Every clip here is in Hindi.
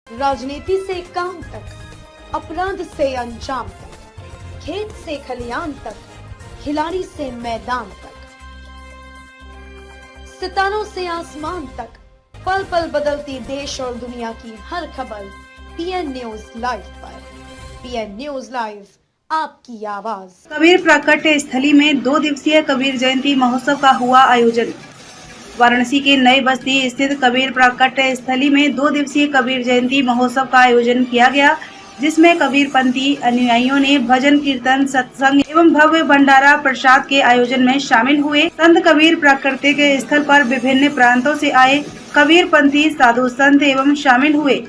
राजनीति से काम तक, अपराध से अंजाम तक, खेत से खलियान तक, खिलाड़ी से मैदान तक, सितारों से आसमान तक, पल पल बदलती देश और दुनिया की हर खबर पीएन न्यूज लाइव पर। पीएन न्यूज लाइव, आपकी आवाज। कबीर प्राकट्य स्थली में 2 दिवसीय कबीर जयंती महोत्सव का हुआ आयोजन। वाराणसी के नई बस्ती स्थित कबीर प्राकट्य स्थली में 2 दिवसीय कबीर जयंती महोत्सव का आयोजन किया गया, जिसमें कबीरपंथी अनुयायियों ने भजन कीर्तन, सत्संग एवं भव्य भंडारा प्रसाद के आयोजन में शामिल हुए। संत कबीर प्राकट्य स्थल पर विभिन्न प्रांतों से आए कबीरपंथी साधु संत एवं शामिल हुए।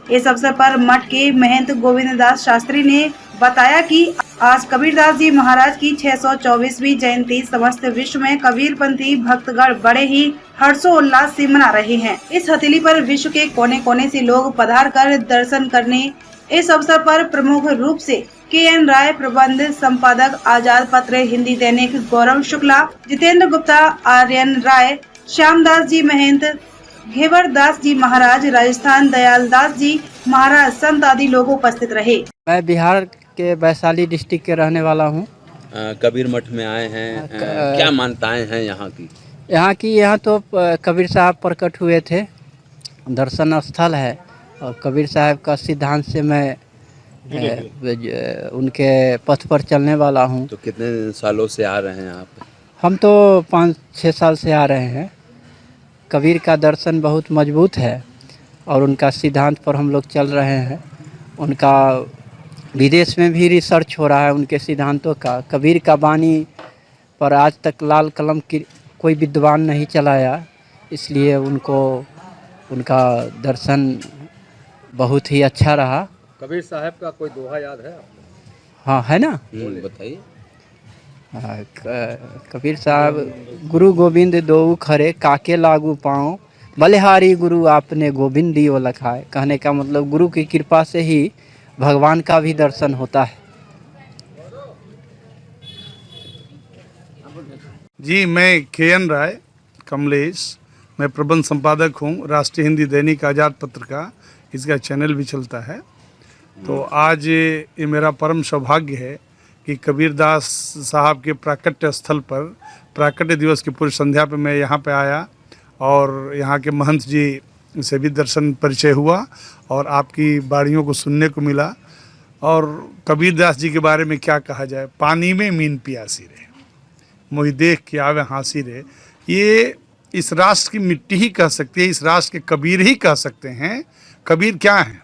इस अवसर पर मठ के महंत गोविंद दास शास्त्री ने बताया कि आज कबीरदास जी महाराज की 624वीं जयंती समस्त विश्व में कबीरपंथी भक्तगण बड़े ही हर्षोल्लास से मना रहे हैं। इस हथेली पर विश्व के कोने कोने से लोग पधार कर दर्शन करने। इस अवसर पर प्रमुख रूप से KN राय, प्रबंध संपादक आजाद पत्र हिंदी दैनिक गौरव शुक्ला, जितेंद्र गुप्ता, आर्यन राय, श्यामदास जी महंत, घेवर दास जी महाराज, राजस्थान दयाल दास जी महाराज, संत आदि लोग उपस्थित रहे। मैं बिहार के वैशाली डिस्ट्रिक्ट के रहने वाला हूँ। कबीर मठ में आए हैं, क्या मान्यताएं हैं यहाँ की? यहाँ तो कबीर साहब प्रकट हुए थे, दर्शन स्थल है और कबीर साहब का सिद्धांत से मैं उनके पथ पर चलने वाला हूँ। तो कितने सालों से आ रहे हैं आप? हम तो 5-6 साल से आ रहे हैं। कबीर का दर्शन बहुत मजबूत है और उनका सिद्धांत पर हम लोग चल रहे हैं। उनका विदेश में भी रिसर्च हो रहा है उनके सिद्धांतों का। कबीर का वाणी पर आज तक लाल कलम की कोई विद्वान नहीं चलाया, इसलिए उनका दर्शन बहुत ही अच्छा रहा। कबीर साहब का कोई दोहा याद है आपको? हाँ, है ना, बताइए। कबीर साहब, गुरु गोविंद दोऊ खरे काके लागू पाँव, बलिहारी गुरु आपने गोविंद दियो लखाए। कहने का मतलब गुरु की कृपा से ही भगवान का भी दर्शन होता है। जी, मैं KN राय कमलेश, मैं प्रबंध संपादक हूँ राष्ट्रीय हिंदी दैनिक आजाद पत्र का, इसका चैनल भी चलता है। तो आज ये मेरा परम सौभाग्य है कि कबीरदास साहब के प्राकट्य स्थल पर प्राकट्य दिवस की पूर्व संध्या पे मैं यहाँ पे आया और यहाँ के महंत जी से भी दर्शन परिचय हुआ और आपकी बाणियों को सुनने को मिला। और कबीरदास जी के बारे में क्या कहा जाए, पानी में मीन पियासी रहे, मोहि देख के आवे हंसी रहे। ये इस राष्ट्र की मिट्टी ही कह सकती है, इस राष्ट्र के कबीर ही कह सकते हैं। कबीर क्या है?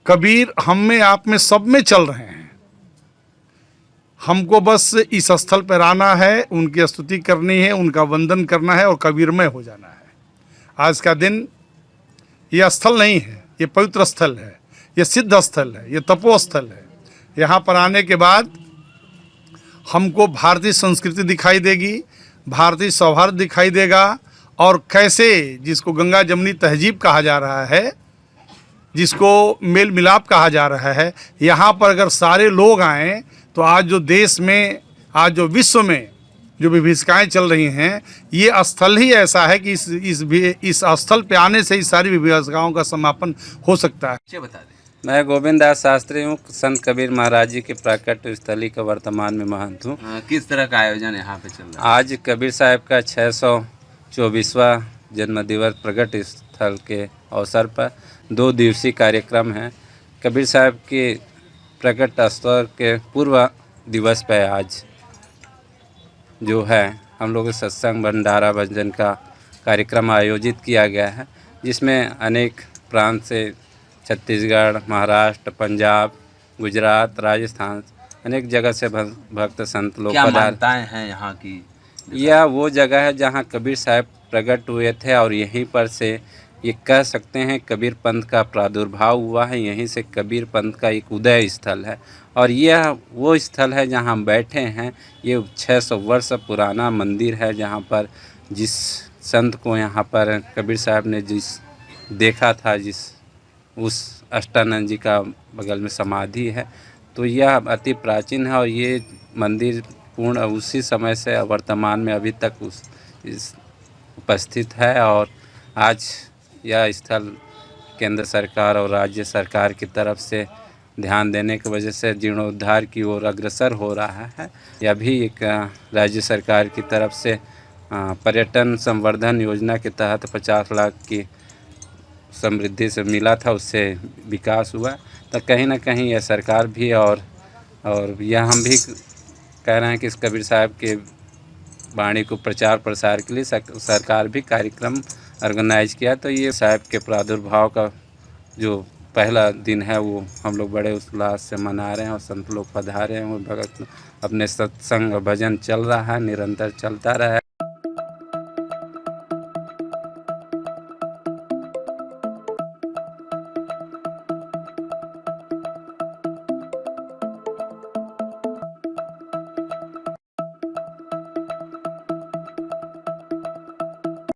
कबीर हम में, आप में, सब में चल रहे हैं। हमको बस इस स्थल पर आना है, उनकी स्तुति करनी है, उनका वंदन करना है और कबीरमय हो जाना है। आज का दिन ये स्थल नहीं है, ये पवित्र स्थल है, ये सिद्ध स्थल है, ये तपोस्थल है। यहाँ पर आने के बाद हमको भारतीय संस्कृति दिखाई देगी, भारतीय सौहार्द दिखाई देगा और कैसे जिसको गंगा जमुनी तहजीब कहा जा रहा है, जिसको मेल मिलाप कहा जा रहा है, यहाँ पर अगर सारे लोग आएँ तो आज जो देश में, आज जो विश्व में जो विभीषिकाएँ चल रही हैं, ये स्थल ही ऐसा है कि इस स्थल पे आने से ही सारी विभीषिकाओं का समापन हो सकता है। बता दें। मैं गोविंद दास शास्त्री हूँ, संत कबीर महाराज जी के प्राकट्य स्थली का वर्तमान में महंत हूँ। किस तरह का आयोजन यहाँ पे चल रहा है? आज कबीर साहब का 624वां जन्म दिवस प्रकट स्थल के अवसर पर 2 दिवसीय कार्यक्रम है। कबीर साहब के प्रकट स्थल के पूर्व दिवस पर आज जो है हम लोग सत्संग भंडारा भजन का कार्यक्रम आयोजित किया गया है, जिसमें अनेक प्रांत से छत्तीसगढ़, महाराष्ट्र, पंजाब, गुजरात, राजस्थान, अनेक जगह से भक्त संत लोग क्या मान्यताएं हैं यहाँ की? यह वो जगह है जहाँ कबीर साहब प्रकट हुए थे और यहीं पर से ये कह सकते हैं कबीर पंथ का प्रादुर्भाव हुआ है। यहीं से कबीर पंथ का एक उदय स्थल है और यह वो स्थल है जहाँ हम बैठे हैं। ये 600 वर्ष पुराना मंदिर है, जहाँ पर जिस संत को यहाँ पर कबीर साहब ने जिस देखा था, उस अष्टानंद जी का बगल में समाधि है। तो यह अति प्राचीन है और ये मंदिर पूर्ण उसी समय से वर्तमान में अभी तक उपस्थित है। और आज यह स्थल केंद्र सरकार और राज्य सरकार की तरफ से ध्यान देने की वजह से जीर्णोद्धार की ओर अग्रसर हो रहा है। यह भी एक राज्य सरकार की तरफ से पर्यटन संवर्धन योजना के तहत 50 लाख की समृद्धि से मिला था, उससे विकास हुआ। तो कहीं ना कहीं यह सरकार भी और यह हम भी कह रहे हैं कि इस कबीर साहब के वाणी को प्रचार प्रसार के लिए सरकार भी कार्यक्रम ऑर्गेनाइज किया। तो ये साहब के प्रादुर्भाव का जो पहला दिन है वो हम लोग बड़े उल्लास से मना रहे हैं और संत लोग पधारे हैं और भगत अपने सत्संग और भजन चल रहा है, निरंतर चलता रहा है।